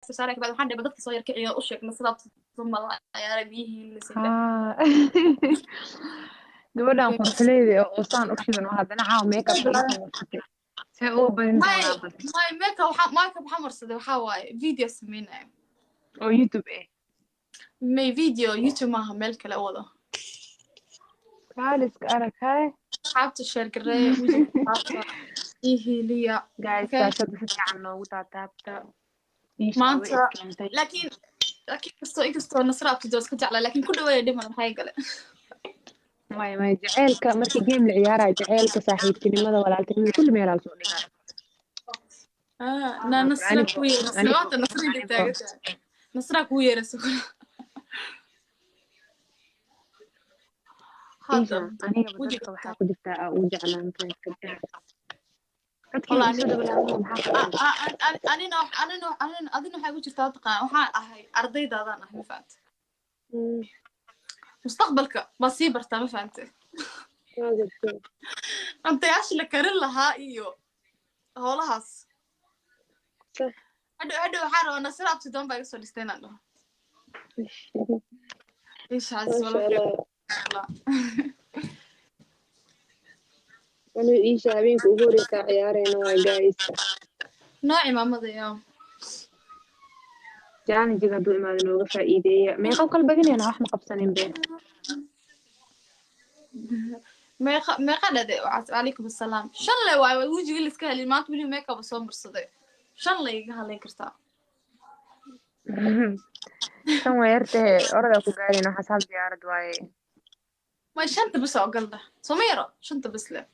react saaray ka bad waxaan dhibay dadka soo yar kiciyo u sheeg nasraabta dumada ayaa biyihii la sinda gabadhan qurxuleeyda oo saan u shidan oo haddana caaw makeup soo marsatay see ugu badin doonaa bad my makeup waxaa marsaday waxaa waaye video sameynaya oo YouTube may video YouTube maaha meel kale wado kaaliska arkay xabta share gareey wijiga xabta ihiliya guys taashada si fiican noogu taataabta maanta laakiin kastoo nasraabta iska jeclaa laakiin ku dhaweeya dhiman maxay gale may jaceelka markii game la ciyaarayo jaceelka saaxiibtinimada walaaltinimada kulli meel aan soo dhigaa nasra ku yeeraysa maanta nasriga taagata nasra ku yeeraysa hada aniga dadka waxaa ku jirta uu jeclaan karaa adina waxay ku jirtaa taqaan waxaan ahay ardaydaadaan ah ma fahamte mustaqbalka baa sii bartaa ma fahamte antayaasha la karin lahaa iyo howlahaas hadhow waxaa rabaa nasraabti doon baa iga soo dhistay inaan dhaho أنا إيش هبين كوري كعيارين وجايز نوعي ماما ذي جاني جينا دو ما ذنوب فائدة ما يخاف كل بجني أنا أحمق بسنين بين ما قلده وعليكم السلام شن له واي وجهي اللي سكالي ما تبني ميك اب صوم برصدي شن له يجهل يكرتا شن ويرته أرد أكو قاري إنه حساب زيارة واي ما شنت بس أقلده سميرة شنت بس له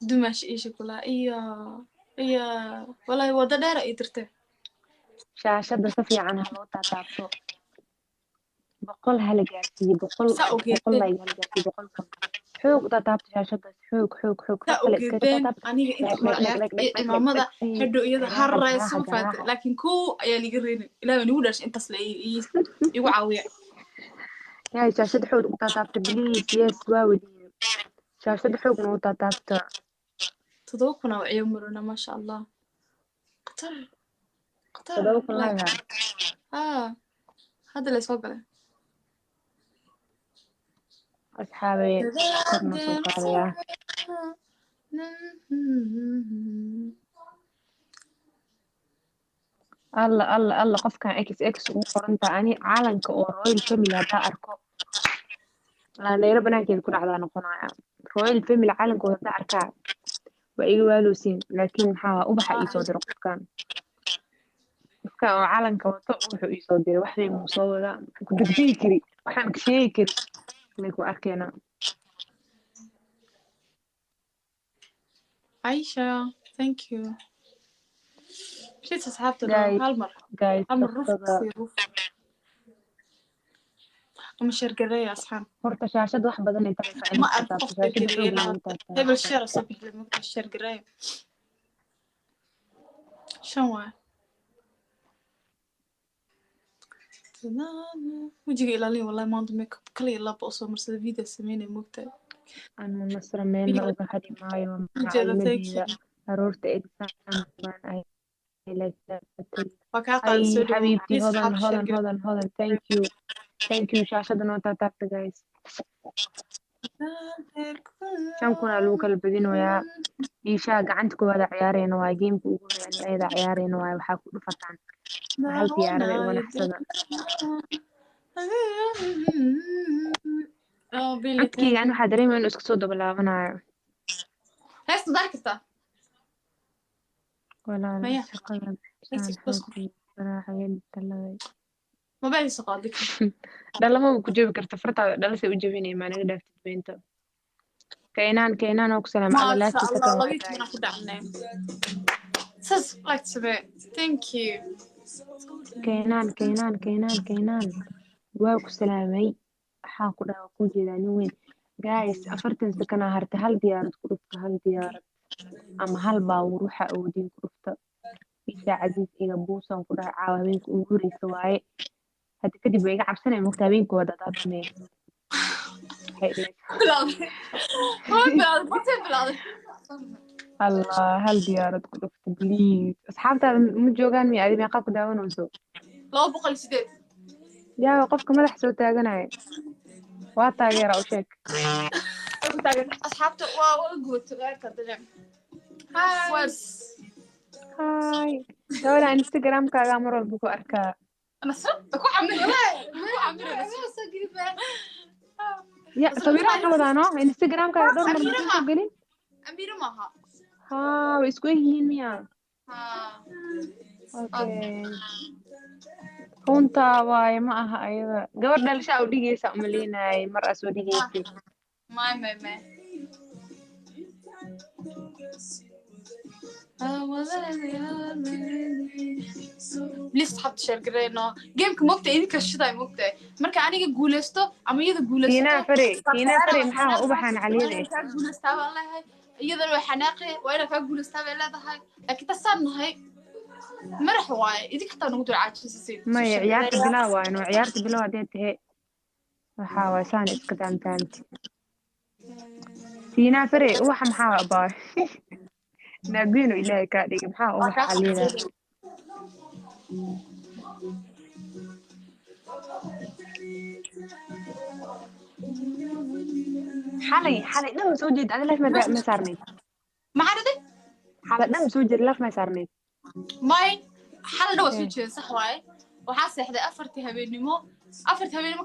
دمش إيش كلها إيا والله هو ده داير يترته شاشة صفي عنها لوطة تعطو بقول هالجاسي بقول لا يهالجاسي بقول حوق تعطي شاشة حوق أنا ماما هدو إذا هرّي سوفت لكن كو يلي قرين لا نقولش أنت صلي يوعوي يا شاشة حوق تعطي بليز يس واودي شاشة حوق نوطة تعطي تذوقنا وعيومرنا ما شاء الله قطر تذوقنا هذا اللي سوق له أصحابي كنا سوقاريا الله قف كان إكس وقرنت أني عالن كأورويل فيميل هذا أركو أنا يربنا كذا كل عذان قناعة رويل فيميل عالن كهذا أركع وأيوة لوسين لكن وبحق يصدر كان عالن كوطق وحق يصدر واحد مصورة كنت بشيكري واحد كشيكري ليكو أركينا عايشة thank you شيء تسحبت هالمرة روف مش القراية أصحاب horta shaashad wax badan ay tahay ما أعرف هبل الشارع صبح لما كنت القراية شو وجهي إلى لي والله ما عندي ميك اب كلي لا بوصل مرسل فيديو سميني مقطع أنا مصر مين ما أحد معي ومعلمي أرورت إكسام بان أي حبيبتي هذا thank you شاشة نوتا تابت guys كم كنا لوك البدين ويا إيشا قعنتكو هذا عيارين ويا جيم بوغو يعني أيضا عيارين ويا وحاكو رفتان وهل في عربي وانا حسنا أكي يعني حادرين من اسك صودا بلا منايا هاي صدارك استا ولا لا شقنا بسان صراحة يلي تلاوي ما بعد سقادك دلا ما بكجيب كرت فرطة دلا سي وجبيني ما نقدر تبينته كينان وكسلام على لا تسكت الله لقيت أنا كنت عنا سس like to be thank you كينان وكسلامي حاكو دا كوجيداني وين guys أفرتن سكنا هرت هل ديارة كرفت أما هل باوروحة أو دين كرفت إيسا عزيز إيغا بوسا وكدا عاوهبينك أموري سواي هادي كدي بيغا عبسانا مكتابينك ودا دابني بلادي الله هل ديارة كدفت بليز أصحابتها مجوغان مي أدي ميقا كداون وسو لو بقل سيدات يا وقفك مدح سو تاغناي واتا غير أو شيك أصحابته وقوت غير كدلم وس هاي دولا انستغرام كاغا مرول بكو أركا أنا صرت أكو عمري يا صويرها كودانو انستغرام كاغا دور مرة سو قلين أميرة معها ها ويسكوي هين ميا ها اوكي runta waaye ma aha ayada gabar dhalashaa u dhigaysa umaleynayay mar aa soo dhigaysay ما بليز حبت شاركرينو جيمك موقتة إذا كشتاي موقتة مركا عنيك جولستو أما يدا جولستو هنا فري maxaa ubaxan caliyada كا جولستا والله هاي يدا لو حناقي وأنا كا جولستا ولا ده هاي لكن تصنع هاي مرح واي إذا كنت نقول عاجز maya ciyaarta bilaa waa inuu ciyaarta bilow hadee tahe waxaa waay saan iska daantaanti siinaa fare ubaxa maxaa abaa naagiino ilaahay kaa dhigay maxaa ubaxa caliyada xalay dhan soo jeed adi laf ma saarnayd ما عرفت xalay dhan soo jeed laf ma saarnayd ماي حل دوا سوتشين صح واي waxaa seexday afartii habeenimo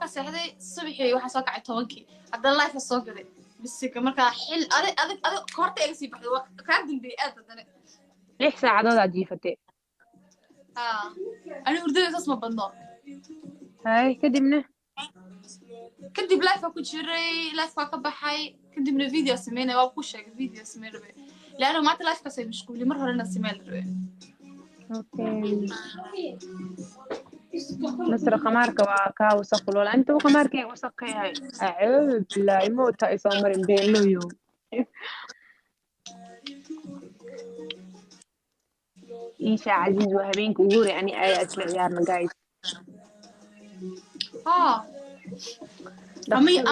ka seexday subaxii waxaa soo kacay 10kii hadda life soo gaday bisika marka xil adig koorta iga sii baxday ka dambeeyay aad hadana 6 saacadood aad jiifatay ani hurdada saas ma badno hay kadib life ku jiray life ka baxay kadibna video sameynay waa ku sheegay video sameeyay laana maanta life ka soo mashquulay mar horena sameeyay اوكي مصر خمارك وكا وسق ولا انت وخمارك وسق هاي اعوذ بالله يموت هاي صامر بين له يوم إيشا عزيز وهبينك وقوري يعني آية أسمع عيارنا قايد أمي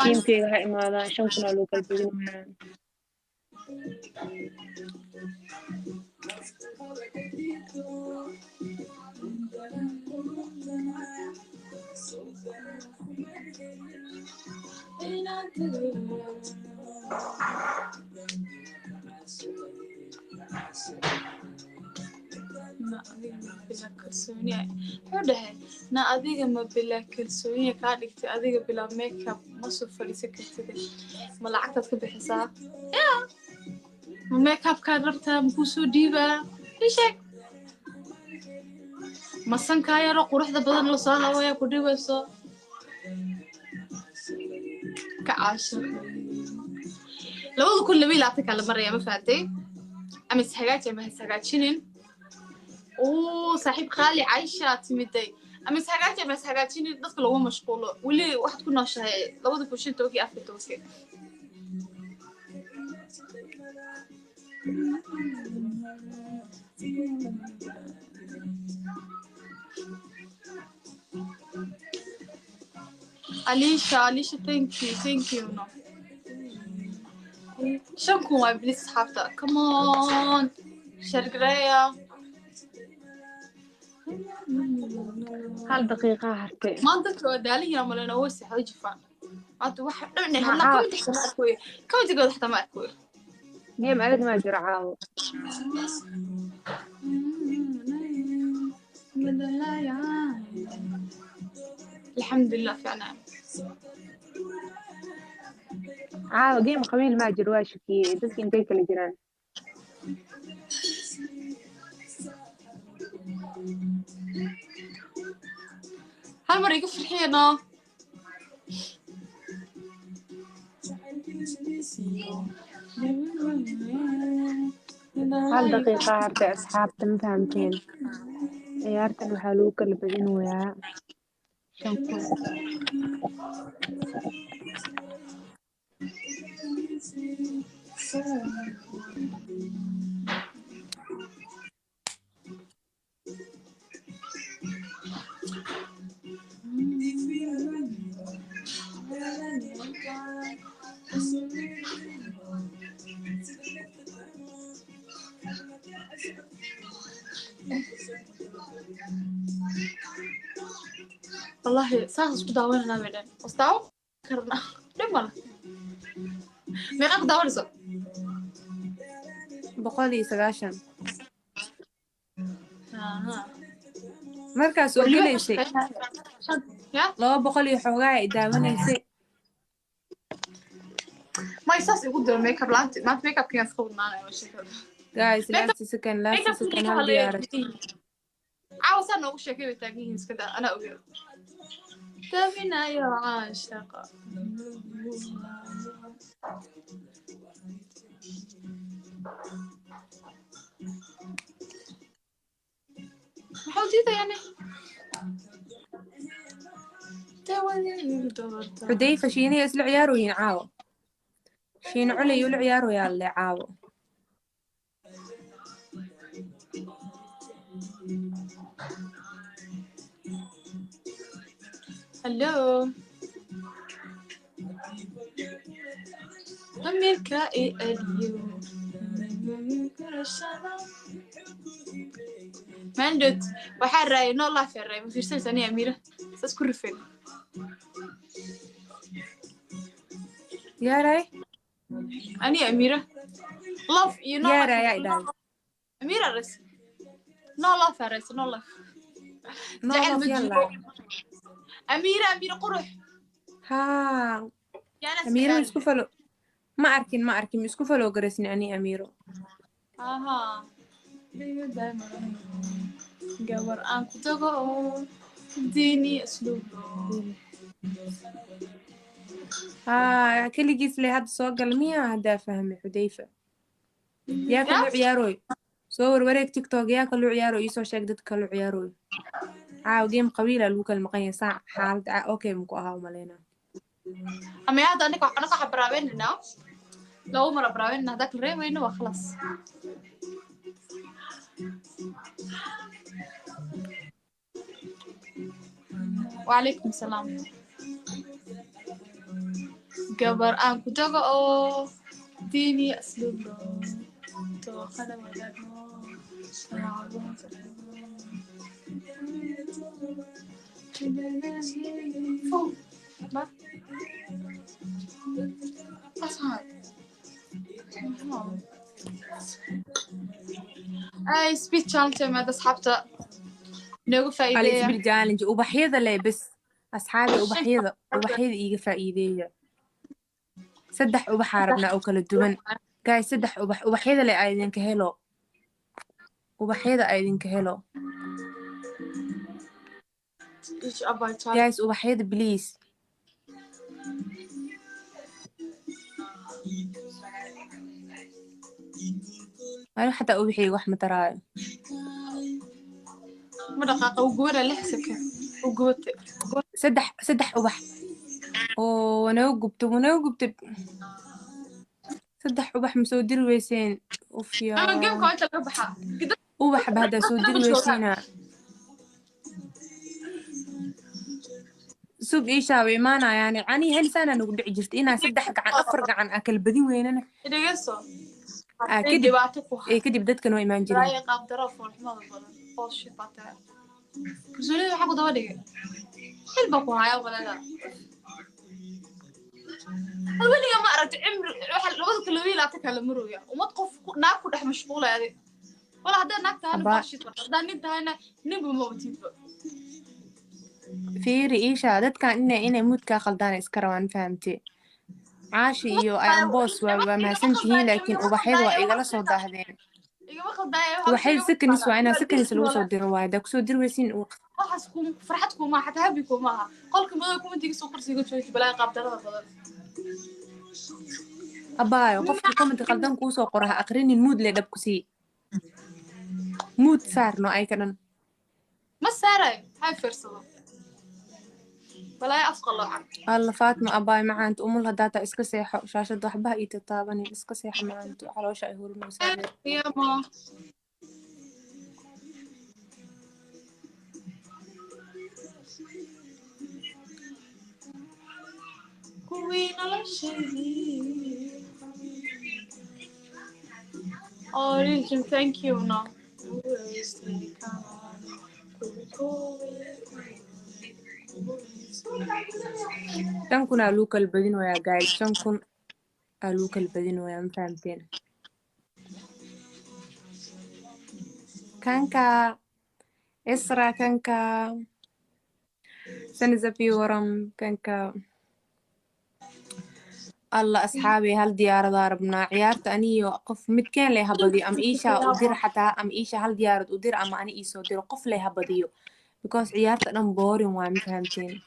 كيم في هاي ماذا شوكنا لو كالبين وين na adiga ma bila kalsooniya ka dhigtay adiga bila makeup ma soo fariisan kartid ma lacagtaad ka bixisaa ma makeup ka rabtaa ma ku soo dhiibaa ishak ma sanka yaro quruxda badan la soo hawaya ku dhibayso ka caashir labada kun labi laabta kala maraya ma faatay ama isxagaaji ama isxagaajinin صاحب خالي عايشة تمدي أما سهجاتي بس سهجاتيني ضد لو مشغولة واللي واحد كنا شهي لو بدك وشين توكي أفكر توكي أليشا thank you no شنكم ما بليس حافظة come on شرقرية هل دقيقة هرتي ما أنت دالي يا ملنا وسي حاجة فان أنت واحد يعني هلا كم تحت ما أكوي كم تقول تحت ما أكوي جيم أرد ما جرعاو الحمد لله في نعم جيم قبيل ما جرواشكي تسكي انتيك اللي جيران هل مرة يقف الحينة هل دقيقة هرتي أصحاب تم فهمتين عيارتن وحالوك اللي بدين ويا شنكو والله ساس كنت داولنا بعدين استاو كرنا لما ما قد داولز بقولي سجاشن مركز markaas oo galaysay يا 200 xoogaa ay daawanaysay ما يساس يقول ده ميك اب لانت ما ميك اب كان صورنا انا وش كذا guys last second hal diyaaray عاوز انا وش كذا تاجين كذا انا اقول تبينا يا عاشقة محاولتي يعني xudayfa shiinaya isla ciyaarooyin caawo shiin culay ula ciyaarooyaa le caawo هلو أمريكا اليوم ماندوت waxaa raayay noo la feeray ma fiirsanaysaa ani Amira saas ku rifay yaaray ani Amira love you know yaaray ay dhaay Amira res no la feeray no la no love yalla Amira qurux ha Amira isku falo ma arkin isku falo gareysni ani Amiro aha gabar aan ku tago diini asluub keligiis le hadda soo gal miya haddaa fahmay xudayfa yaa kaloo ciyaarooy soo warwareeg tiktok yaa kaloo ciyaarooy iisoo sheeg dad kaloo ciyaarooy caaw game qabiila lagu kala maqan yahay saac xaalad okay muku ahaa umaleynaa ama hadda anaka xabraabeynina لو مرة براوين هذاك الريم وينه وخلاص وعليكم السلام قبر أنكو جاقو ديني أسلوب تو خلا وداقو فوق أصحاب أي سبيت شانتي ماذا أصحابته نوقف فايدة الاسبيت challenge ubaxyada le bas asxaabi ubaxyada iiga faa'iideeya saddex ubaxa rabnaa oo kala duwan guys saddex ubaxyada le aydinka helo guys ubaxyada please أنا حتى أبحي وأحمد تراي مرة وجورة لحسك وجوت سدح أبح وأنا وجبت سدح أبح مسودير ويسين أوف يا أنا جيم كنت أبحها أبح بهذا سودير ويسينا سوق إيشاوي مانا يعني عني هالسنة نقول عجزت إنا سدح عن أفرق عن أكل بدي ويننا إذا قصو كدي بدت كانوا إيمان جري رايق قاب درف والحمد لله بوش فاتح زولي حقو دوالي حلبك وهاي ولا لا أولي ما أردت عمر لو كل ويلا تكلم مرويا وما تقف ناكل إحنا مشغولة هذه ولا هذا ناكل هنا بوش هذا نده هنا نبي موتين في رئيشة dadkan inay moodka khaldaan iska rabaan fahamtay caashi iyo ayaan boos waa mahadsantihiin laakiin ubaxyada waa igala soo daahdeen ubaxyada sakanis waa inaa sakanis lagu soo diro waayo daa kusoo diri weysiin waxaaskum farxadkum ma xataa habikum maaha qolka madow commentiga soo qorsiga jooji balaa qaab darada badan abaayo qofka comment khaldan kuu soo qoraha aqrinin mood le dhab ku sii mood saarno ay ka dhan ma saaray hay fiirsado بلا أفقل لوحة الله فاطمة أباي معانت أمولها داتا إسكا سيحة شاشة ضحبها إيتتابني إسكا سيحة معانت على وشا يهور المساعدة يا ما كوين على الشيء Oh, Richard, thank you. No. كان ألوك البدين ويا جايز كان ألوك البدين ويا مفهمتين كانكا إسرا كانكا سنزبي ورم كانكا الله أصحابي هل ديار ضاربنا عيارت أني وقف متكين ليها بدي أم إيشا ودير حتى أم إيشا هل ديارت ودير أما أنا إيسا ودير قف ليها بديو because عيارت أنا مبوري وما مفهمتين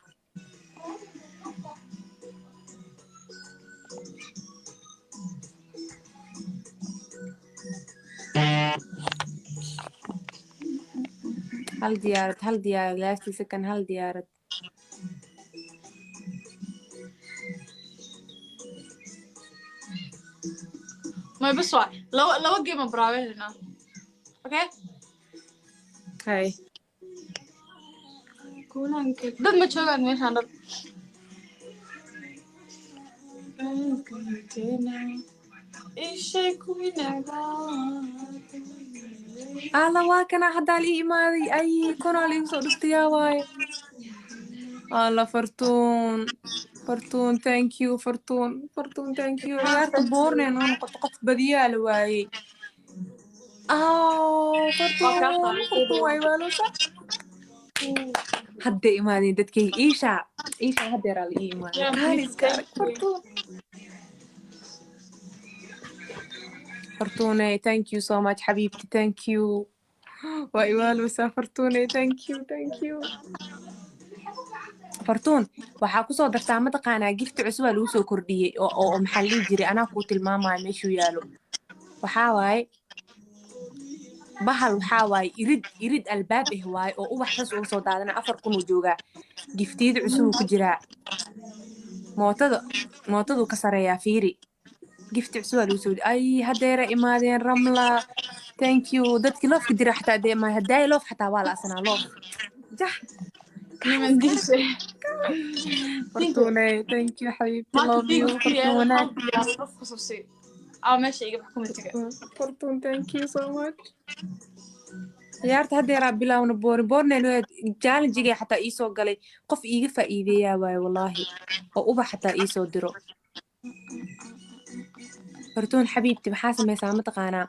هل ديارت لاستي سكن هل ديارت ما بس واحد لو جيم براوي هنا اوكي هاي كونان كده dad ma joogaan meeshaan dad الله واكنا حدا لي ماضي أي كنا لي وصل اختيا واي الله فرتون thank you فرتون thank you عيارت بورني أنا قط بديال واي فرتون واي والوسا حدا إيماني دتكي إيشا حدا رالي إيماني هالي سكارك فرتوني thank you so much حبيبتي thank you وإيوال وسافرتوني thank you فرتون waxaa ku soo dartaa mataqaanaa gifti cusub lagu soo kordhiyay oo maxaa lii jiray anaa ku tilmaamay meeshuu yaalo waxaa waaye bahal waxaa waaye irid albaab ah waaye oo ubax saas uga soo daadana 4 kun uu joogaa giftiyada cusub ku jiraa mootadu ka sareeyaa fiiri gifti cusub lagu soo ay hadeera imaadeen ramla thank you dadkii loofka dira xataa dee ma haday loof xataa waa la asanaa loof jah فرتونة thank you حبيبتي love you فرتون thank you so much ciyaarta haddeeraa bilaawna boorneen jaalinjigay xataa ii soo galay qof iiga faa'iideeyaa waaye wallaahi oo ubax xataa ii soo diro فرتون حبيبتي maxaa samaysaa mataqaanaa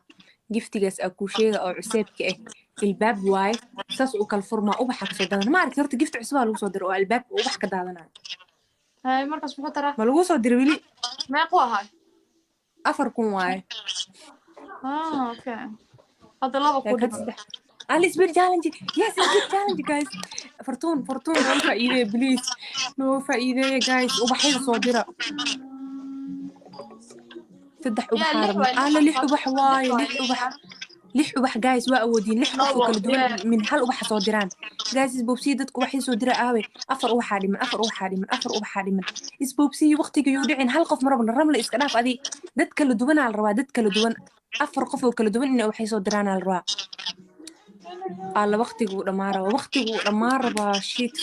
giftigaas aa kuu sheega oo cuseebka ah الباب واي ساس وكل فورما وبحك سو دادنا ما عرفت horta gift cusub lagu soo diro oo albaab ubax ka daadanayo hay markaas wuxuu taraa ma lagu soo diro wili meeqo ahay 4 kun waay okay hada laba ku dhigay Alice bir challenge yes bir challenge guys فرتون no faa'iideey please no faa'iideey guys ubaxyada soo dira saddex ubax lix ubax waay lix ubax guys waa awoodin lix qof oo kala duwan min hal ubax soo diraan guys isboobsi dadku waxay soo dira aawe afar ubax dhiman isboobsi waqtiga uu dhicin hal qof marabna ramla iska dhaaf adi dad kala duwan aan rabaa dad kala duwan afar qof oo kala duwan inay waxay soo diraan aan rabaa alla waqtigu dhamaan rabaa sheet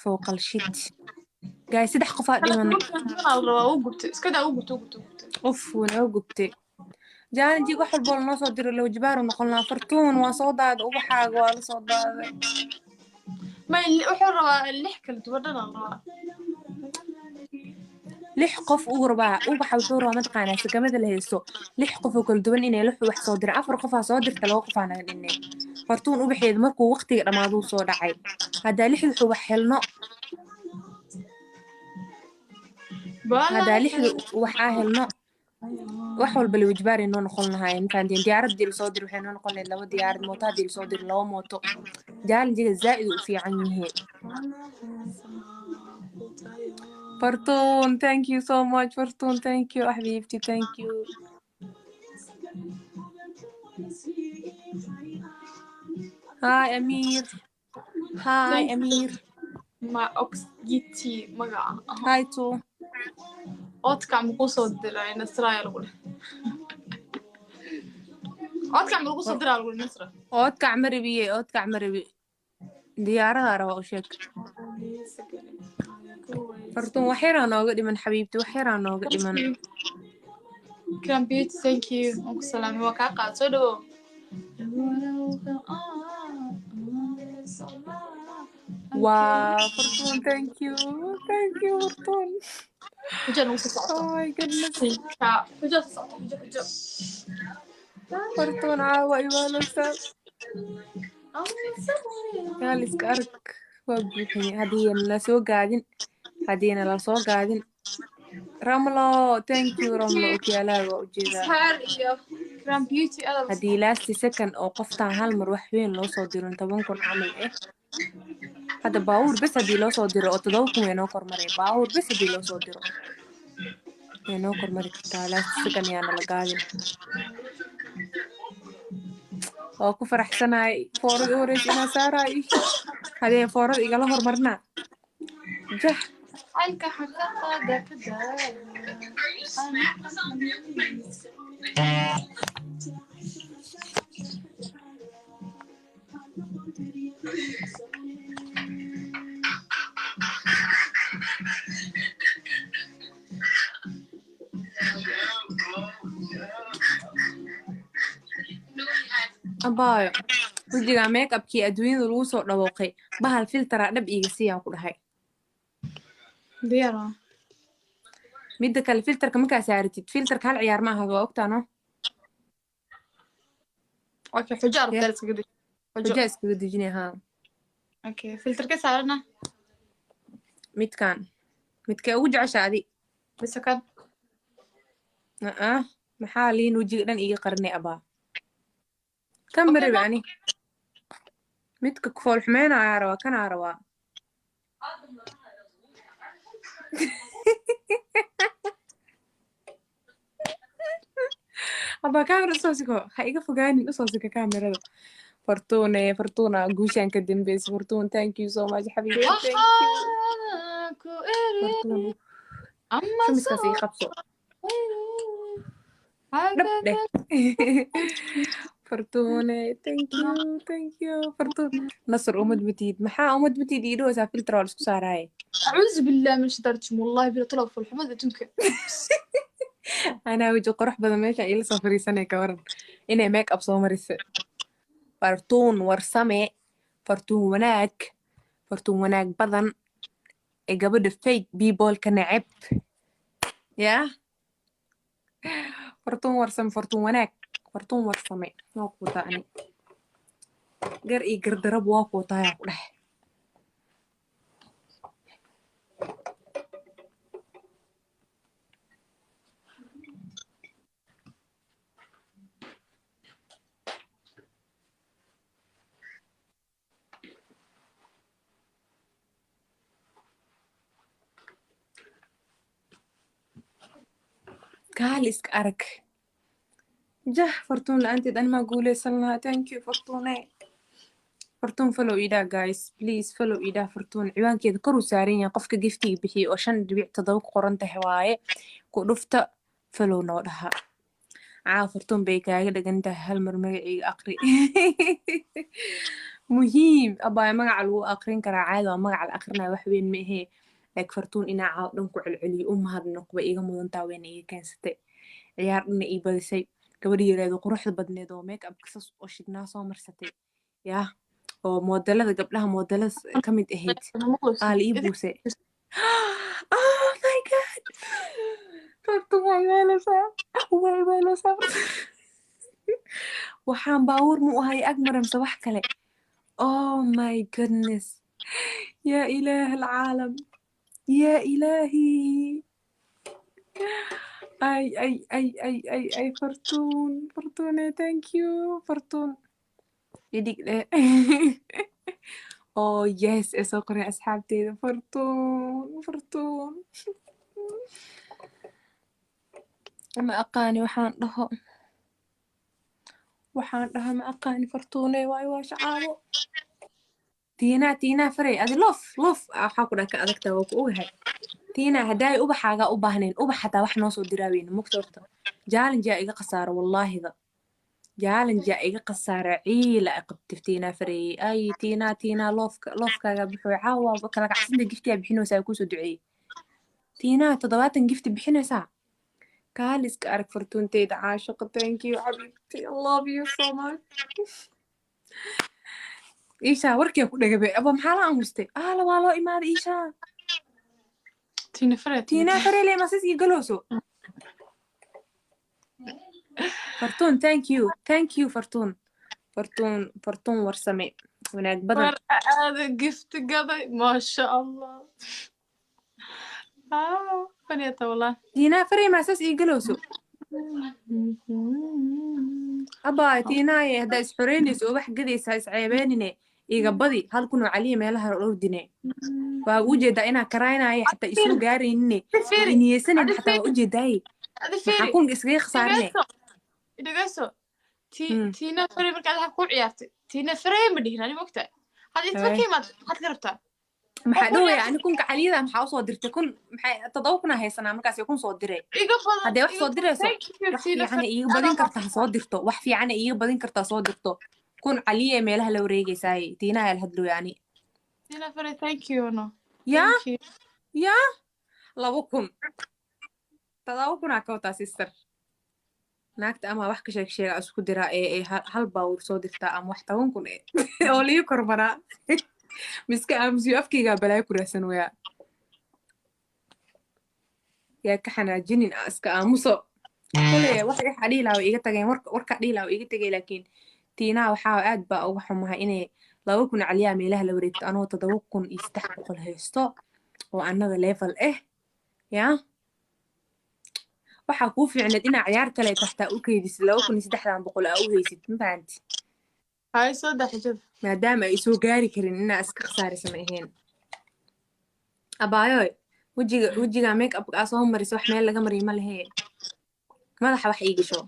فوق الشيت guys saddex qof aa dhiman اوف وانا وقبتي جاني جي واحد بول نو soo diro loo jibaar noqon fartuun waa soo daad ubaxaaga waa la soo daaday ma wuxuu rabaa lix kala duwan rabaa lix qof uu rabaa ubaxa wuxuu rabaa mataqaanaa sakamada la haysto lix qof oo kala duwan inay lix wax soo diro afar qof aa soo dirta laba qof aan naga dhinnay fartuun ubaxeed markuu waqtiga dhamaaduu soo dhacay hadaa lix wuxuu wax helno هذا لحظة وحاهلنا وحول بالوجبار إنه نقولنا هاي مثلا ديارة دي الصادر وحنا نقول لو ديارة موتة دي الصادر لو موتو جال دي الزائد وفي عنه فرتون thank you so much فرتون thank you حبيبتي thank you هاي أمير ما أكسجيتي مقع هاي تو أتكع مقصود دلائي نسرا يلقول أتكع مقصود دلائي يلقول نسرا أتكع مربي ديارة أروى وشك فرتون وحيرا نوغدي من حبيبتي وحيرا نوغدي من كان بيت thank you أنك سلامي وكاقا صدو Wow, Fortune, thank you Fortune. حجة نص ساعة Oh my goodness. حجة ساعة حجة Fortune caawa imaanaysaa. Kaaliska arag waa buuxiyey haddiina la soo gaadin Ramlo, thank you Ramlo okiyaalaaga waa ujeedaa. سهر iyo Grand Beauty أنا haddii last second oo qoftaan hal mar wax weyn loo soo diro 10 kun camal hadda baawur bes haddii loo soo diro oo 7 kun way noo kormaray baawur bes haddii loo soo diro way noo kormari kartaa last second yaana la gaadin oo ku faraxsanahay foorad u horeysa inaa saaraa ishi hadee foorad igala hormarnaa jah عنك حقيقة ده كده abaayo wajigaa make upkii adduunyada lagu soo dhawooqay bahal filtera dhab iiga siiyaan ku dhahay ديارة midda kale filterka markaa saaratid filterka hal ciyaar ma aha waa ogtaano اوكي حجار بدرس كده xujaa iskaga dejinay haa اوكي فلتر كيس علينا midkee ugu jecesha adi بس كان maxaa liin wajiga dhan iiga qarinay abaa kan bariba ani midka fool xumeynaayaa rabaa kanaa rabaa abaa kaamera usoo siko ha iga fogaanin usoo sika kaamerada Fortuna guushaan ka dambeysa Fortuna thank you so much xabiibi thank you Fortuna shamiskaas ii qabso dhab dheh Fortuna thank you Fortuna nasr umad matid maxaa umad matid ii dhowsaa filter waa isku saaraaye أعوذ بالله من الشيطان الرجيم والله بلا طلب في الحمد أنتك anaa waji qurux badan meeshaan iila soo fariisanay ka waran inay make up soo marisay Fortune warsame Fortune wanaag badan ee gabadha fake people-ka neceb yaa Fortune warsame Fortune warsame waa kuutaa ani gar iyo gardarab waa kuutaa yaa ku dheh kaali iska arag jah Fortune la'aanteed ani maa guuleysan lahaa thank you Fortune follow idaa guys please follow idaa Fortune ciwaankeeda kor u saaran yahay qofka giftiga bixiyay oo 5.7 ku qoran tahay waaye ku dhufta follow noo dhaha Fortune bay kaaga dhagan tahay hal mar magacayga aqri muhiim abaa magaca lagu aqrin karaa caadi waa magaca la aqrinaya wax weyn ma ahee like Fortune inaa caaw dhan ku celceliyo u mahadnaqba iga mudantaa weyna iga keensatay ciyaar dhanna ii badisay gabadhi yareedo quruxda badneed oo make up kasas oo shidnaa soo marsatay yaa oo modelada gabdhaha modelada ka mid ahayd aala ii buuse oh my god Fortune waa imaanaysaa waxaan baawur mu ahay ag maramse wax kale oh my goodness yaa ilaah alcaalam yaa ilaahi ay Fortune thank you Fortune idig dheh oh yes ee soo qoray asxaabteeda Fortune ma aqaani waxaan dhaho ma aqaani Fortune waayo waa shacaabo tiina faray adi lof waxaa ku dhaha ka adagtaa waa ku ogahay tiina haddaay ubaxaagaa u baahnayn ubax xataa wax noo soo diraaweyna mugta horta jaalinjaa iga khasaaro wallaahida jaalinjaa iga khasaara ciila ay qabtif tiina fareeyey ay tiina loofkaaga bixooy caawa kala kacsanta giftiyaa bixinaysaa kusoo duceeyey tiina 70 gifti bixinaysaa kaaliska arag Fortunteyda caashiqa thank you xabiibti I love you so much إيشا وركي أكو دقبي أبا محالا أمستي لا والله إماد إيشا تينا فريت تينا فريلي ما سيسي قلوسو فرتون thank you فرتون ورسمي وناك بدن هذا جفت قضي ما شاء الله فنيته والله تينا فري ما سيسي قلوسو أبا تينا يهدا إسحورينيس وبح قديس هاي سعيبينيني إيغا بدي هل كنو عليه ميلها الأردني وأوجد إنا كراينا حتى إسو قاريني إني يسنين حتى أوجد داي هذا فيري محاكون إسغي خسارني dhegeyso tiina frey markaad waxa ku ciyaartay tiina frey ma dhihin ani mogtahay hadda inta markay imaad maxaad ka rabtaa maxaa dhowaya ani kunka caliyada maxaa usoo dirtay kun maxay todoba kuna haysanaa markaas kun soo diray iga badan haddee wax soo dirayso wax fiican iiga badin kartaa ha soo dirto wax fiican iiga badin kartaa soo dirto kun caliya meelaha la wareegaysaay tiina ayaa la hadlooya ani tiina frey thank you no ya 2,000 todoba kunaa ka wataa sister naagta ama wax ka sheega isku diraa ee hal baawur soo dirtaa ama wax 10,000 oo liiga korbanaa miska aamusiyo afkaygaa balaayo ku raahsan wayaa yaa ka xanaajinin iska aamuso kule wax dhiilaa iga tageen warka dhiilaa iga tagay laakiin tiinaa waxaa aad baa uga xumahay inay 2,000 caliyaa meelaha la wareegto anoo 7,300 haysto oo annaga level yaa waxaa kuu fiicneed inaa ciyaar kale taxtaa u keydis 2,300 aa u haysid ma fahanti hay soo daxjad maadaama ay soo gaari karin inaa iska khasaarisa ma ahayn abaayoy wejiga make up aa soo mariso wax meel laga mariyo ma lehe madaxa wax ii gasho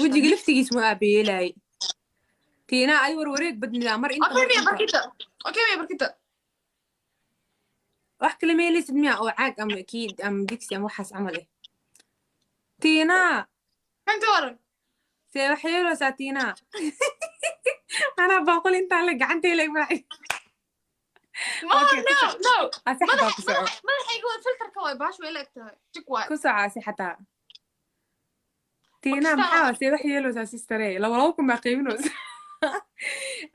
wejiga laftigiis mu aabayeelaay tiinaa ay warwareeg badnidaa mar barkita wax kale meelaysid miya oo caag ama kiid ama digsi ama waxaas camal tiinaa kanta waran see wax yeeloosaa tiinaa anaa baaqul intaan la gacantay lag maaci asixataa ku soco madaxayga waa filterka waay baash way la egtahay jik waay ku soco asixataa tiinaa maxaa see wax yeeloosaa sistare 2,000 baa qiiminoosa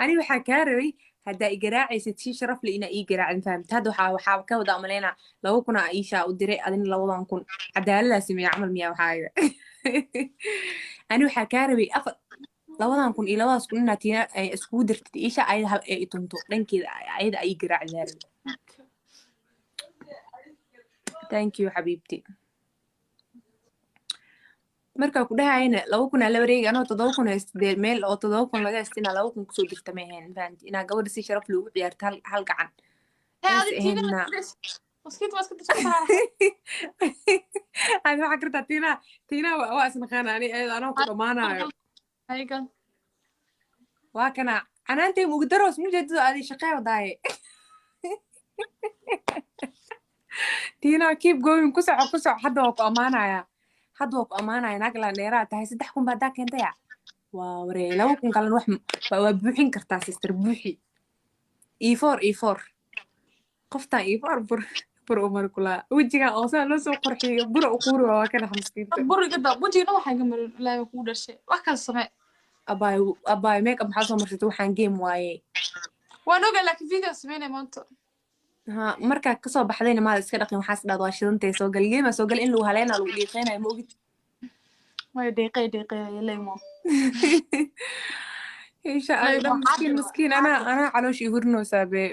ani waxaa kaa rabay haddaa igaraacaysid si sharaf le inaa ii garaacin fahamta hadda waxaa ka wada amaleynaa 2,000 aa iishaa u diray adina 2,000 cadaaladaa sameeya camal miyaa waxaaga ani waxaa kaa rabay 2,000 iyo 2,000 inaa tiina ay iskugu dirtid iisha ayada hal ee itunto dhankeeda ayada ay garaacdaa rabay thank you xabiibti markaa ku dhahayna 2,000 la wareegi anoo 7,000 haystay meel oo 7,000 laga haystay inaa 2,000 kusoo dirta ma ahayn fahanti inaa gabadha si sharaf loogu ciyaarto hal gacan adi waxaa kartaa tiinaa waa isnaqaana ani anoo ku dhammaanayo waa kana canaantay mugdaroos mujeedado adi shaqee wadaaye tiinaa keep going ku soco hadda waa ku ammaanaya naagla dheeraa tahay 3,000 baa daa keentaya waa waree 2,000 kalan wax waa buuxin kartaa sister buuxi e4 qoftaan e4 bur umar kula wejiga oo saa loo soo qorxiyo bur u quuri waa kana xamskiinta buriga da wajigna waxaan gamarin ilaahay ku dhashay wax kale samee abaay make up maxaa soo marsatay waxaan game waaye waan ogaa laakiin video sameynay maanta markaa kasoo baxdayna maada iska dhaqin waxaas dhaad waa shidantay soo gal geema soo gal in lagu haleynaa lagu dhiiqeynayo ma ogid way deeqay leymo insha allah miskiin anaa caloosh ihurinoosaa bee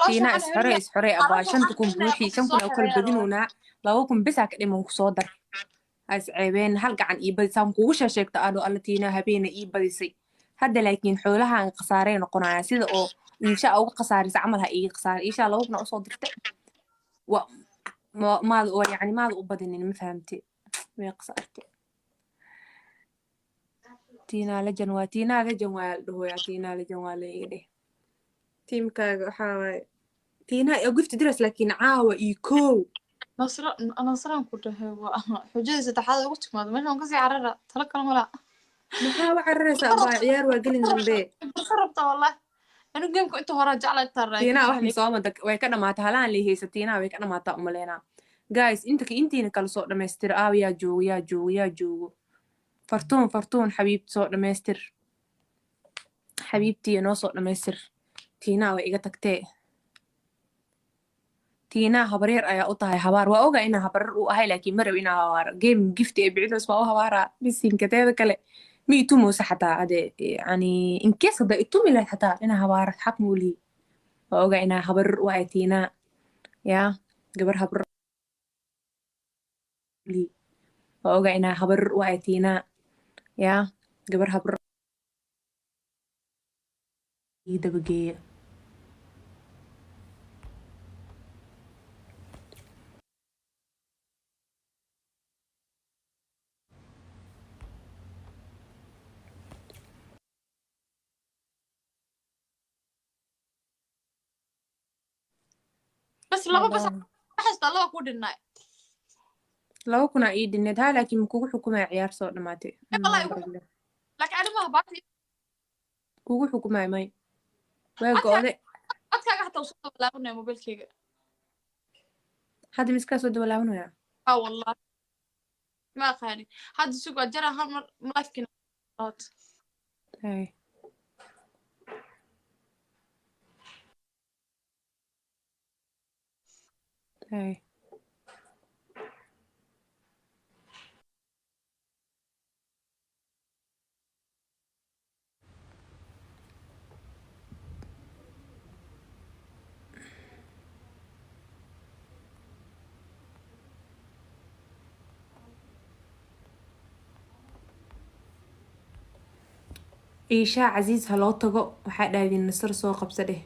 tiinaa isxorey abaa 5,000 buuxii 5,000 oo kala badinoonaa 2,000 bisaa ka dhiman ku soo dar has ceebeen hal gacan ii badisaan kugu sheegta aadho alla tiinaa habeena ii badisay hadda laakiin xoolahaan khasaarey noqonaya sida oo insha uga khasaarisa camal ha ii khasaar insha 2,000 usoo dirtay maada u badinin ma fahamti way khasaartay tiinaa lajan waa dhahoyaa tiinaa lajan waa la iga dheh tiimkaaga waxaa waaye tiinaa oo gifti diras laakiin caawa iyo kow nasraan ku dhahay waa xujadii saddexaad ugu timaado meeshaan kasii carara tala kale malaa maxaa u cararaysaa abaa ciyaar waa gelin dambe rabta wallah anu geemka inta hore jeclay taray tiinaa wax misoomada way ka dhamaatay halaan leehaysa tiinaa way ka dhamaataa umaleynaa guys intiina kala soo dhamaystir yaa joogo fartuun xabiibti soo dhamaystir حبيبتي نوصل لما يصير تينا وإيجاتك تينا هبرير أيا قطها هبار وأوجا إنها هبرر وهاي لكن مرة إنها هبار جيم جفتي بعيد اسمه هبارة بس إن كتير كله ميتومو حتى هذا يعني إن كيس ده إتومي لا حتى إنها هبار حق مولي وأوجا إنها هبرر وأتينا يا جبر هبر لي وأوجا إنها هبرر وأتينا يا جبر هبر ده بقي بس لما بس حس الله أقول الناي لو كنا عيد الندها لكن كوكو حكومة عيار صوت نماتي والله لك أنا ما هبارتي كوكو حكومة ماي وقاعدة أتكلم حتى وصلت ولا أنا موبايل كيجا حد مسكها سود ولا منو يا والله ما خاني هذا سوق أجرا هالمر ما يمكن هاي هاي إيشا عزيز هلو تقو وحاد هذه النصر سوق بسده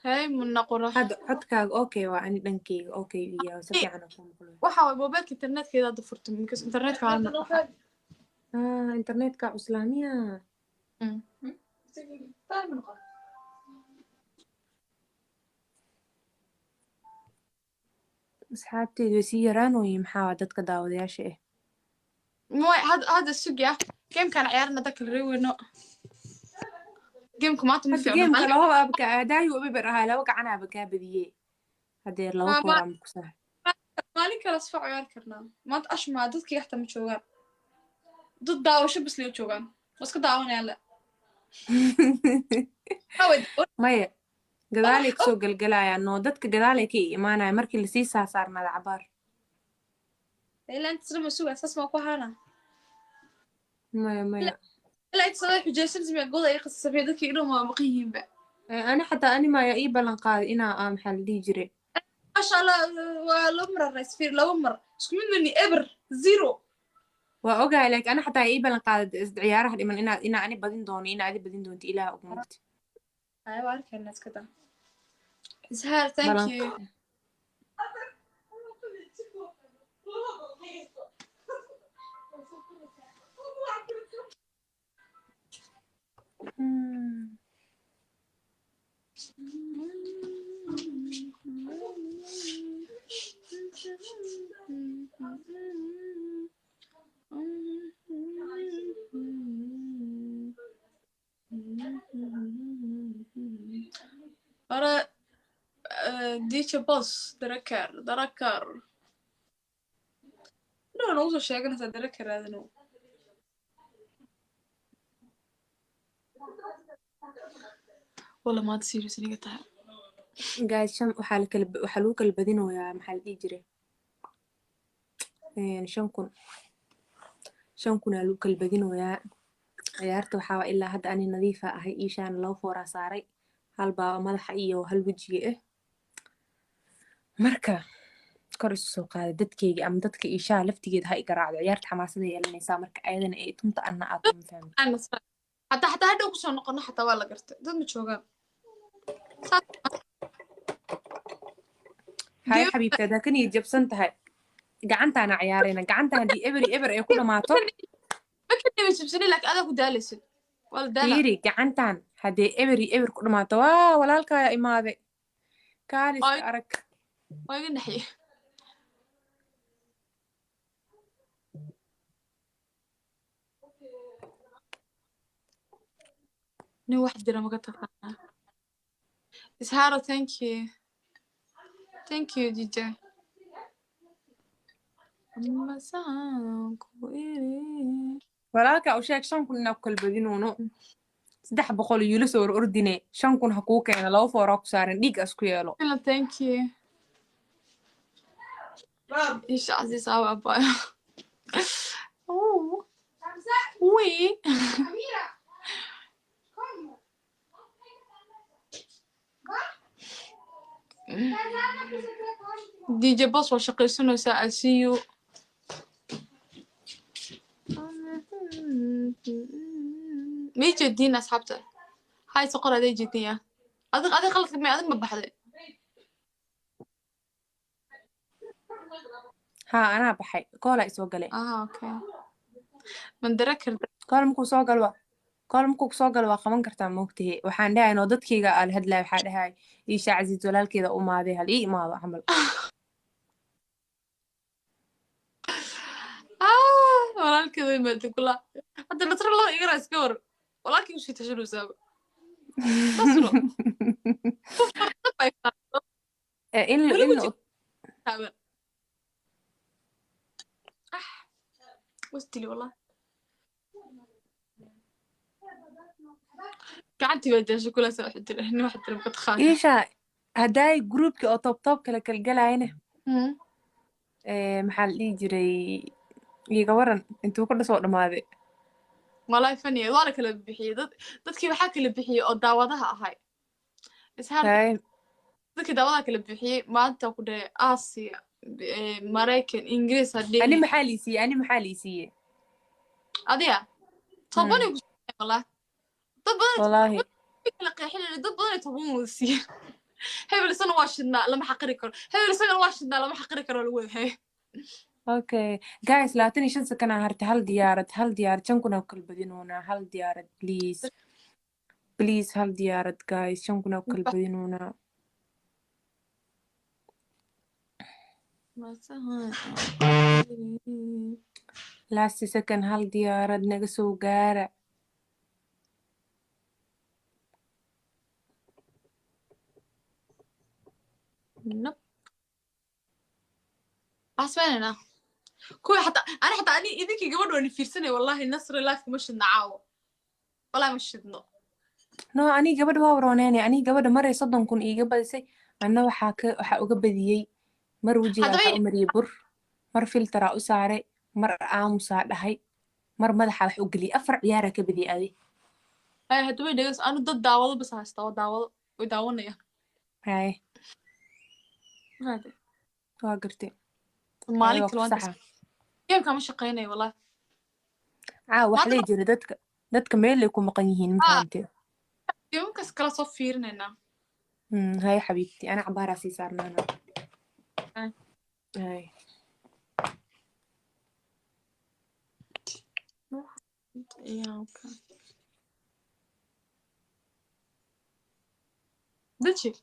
هاي من قرح هاد حدكاغ أوكي وأني دنكي أوكي يا سفي عنك waxa موبايلك internet-keeda hadda furtay because internet-ka waa la إنترنت كإسلامية أصحابتي دوسي يران ويمحاوا دتك داود يا شيء مو هذا السوق يا جيم كان عيارنا ذاك الريوي انه جيمكم ما هاد تنفع جيم كلا هو أبكى داي وبيبرها لو كعنا بكى بديه هدير لو كورام كسه مالي كلا صفع عيار كرنا ما تأشمع ضدك يحتى متشوغان ضد داوشة بس ليو تشوغان بس كداونا يلا حاول مايا gadaalay kasoo galgalayaan oo dadka gadaalay ka imaanaya markii lasii saasaarnada cabaar إلا أنت تسلم السوق أساس ما كوهانا maya إلا أنت صلاح حجاسين زي ما قوضة يقص سفيدك إنه ما مقيم بقى ani xataa ani maya ii ballan qaaday inaa maxaa la dhihi jiray ما شاء الله ولو مرة الرئيس فير لو مرة اسكو مني إبر زيرو waa ogahay laakiin ana xataa ii ballan qaaday ciyaaraha dhiman inaa ani badin doono inaa adi badin doonto ilaah og mugti أيوة عارفة الناس كده إزهار thank you أنا ديتش بوس دركر لا نوصل شيء أنا دركر هذا نو والله ما تصير سنيقة تاع guys shan waxaa lagu kala badinoyaa maxaa la dhihi jiray 5,000 aa lagu kala badinoyaa ciyaarta waxaa ilaa hadda ani nadiifa ahay iishaana laba fooraa saaray hal baa madaxa iyo hal wejiga ah marka kor isu soo qaaday dadkeyga ama dadka iishaa laftigeeda ha i garaacdo ciyaarta xamaasada yeelanaysaa marka ayadana ay tunta anna aad kuma fahamta حتى هذا وكسر نقطة حتى ولا قرت ضد متشوقان هاي حبيبتي هذا كني جبسن tahay gacantaana ciyaarayna gacanta haddii eber ay ku dhamaato ما كنت بتبسني لك أنا كنت دالس ولا دالا fiiri gacantan haddii eber ku dhamaato waa walaalkaya imaaday kaaliska arag وين نحيي nin wax dira maga taqaanaa ishaaro thank you jija walaalka u sheeg 5 kun inaa ku kala badinuuno 300 yuula soo ordine 5 kun ha kuu keena 2 foora ku saaran dhiig asku yeelo thank you ايش عزيز ابا اوه وي دي جي بص وشقيسونو ساعة سيو مي جدين أصحابته هاي سقرة دي جدية أدق خلص ما أدق ما بحد ها أنا بحي كولا isoo galay اوكي من دركر kool markuu soo galo waa qaban kartaa moogtahay waxaan dhahay noo dadkayga aan hadlaa waxaa dhahay iisha casiis walaalkeeda u maaday hal ii imaado camal walaalkeeda imaatay kula hadda nasr loo igara iska war walaalkii usii tashanaysaaba nasro وستلي والله قعدتي بدي كلها سوي حتى هني واحد ترى بتخان إيشا هداي جروبكي أو طب كلا جلاينه محل يجري يقورن أنتوا كل صوت ما هذا والله فني ولا كلا بحي ضد كيف حكي اللي بحي أو دعوتها هاي بس هذا ضد دعوتها كلا بحي ما أنت كده آسيا مراكن إنجليز هدي أنا محلي سي أضيع طبعاً والله والله لقي حين ضد بدنا تبون وسي هاي بلسنا واشدنا لما حقري كر هاي بلسنا واشدنا لما حقري كر الوين هاي اوكي جايز لا تني شنس كان هرت هل ديارة كم كنا كل بدينونا هل ديارة بليز هل ديارة جايز كم كنا كل بدينونا لاستي سكن هل ديارة نقصو قارع نب أسمعنا كوي حتى أنا إذا قبل وأنا في سنة والله النصر لايف مش نعاو والله مش شدنا no ani gabadha waa warooneen ani gabadha maray 30 kun iiga badisay anna waxa uga badiyay mar wajiga waxa u mariyay bur mar filtera u saaray mar aamusa dhahay mar madaxa wax u galiyay 4 ciyaar ka badiyay adi ay hadaba dhagas anu dad daawado bas haysta oo daawanaya hay hada waa gartay maalin kale game kama shaqeynay wallahi wax lay jira dadka meel ay ku maqan yihiin maanta يوم كلا صفيرنا هنا هاي حبيبتي أنا عبارة سي صارنا أنا هاي يا اوكي دتشي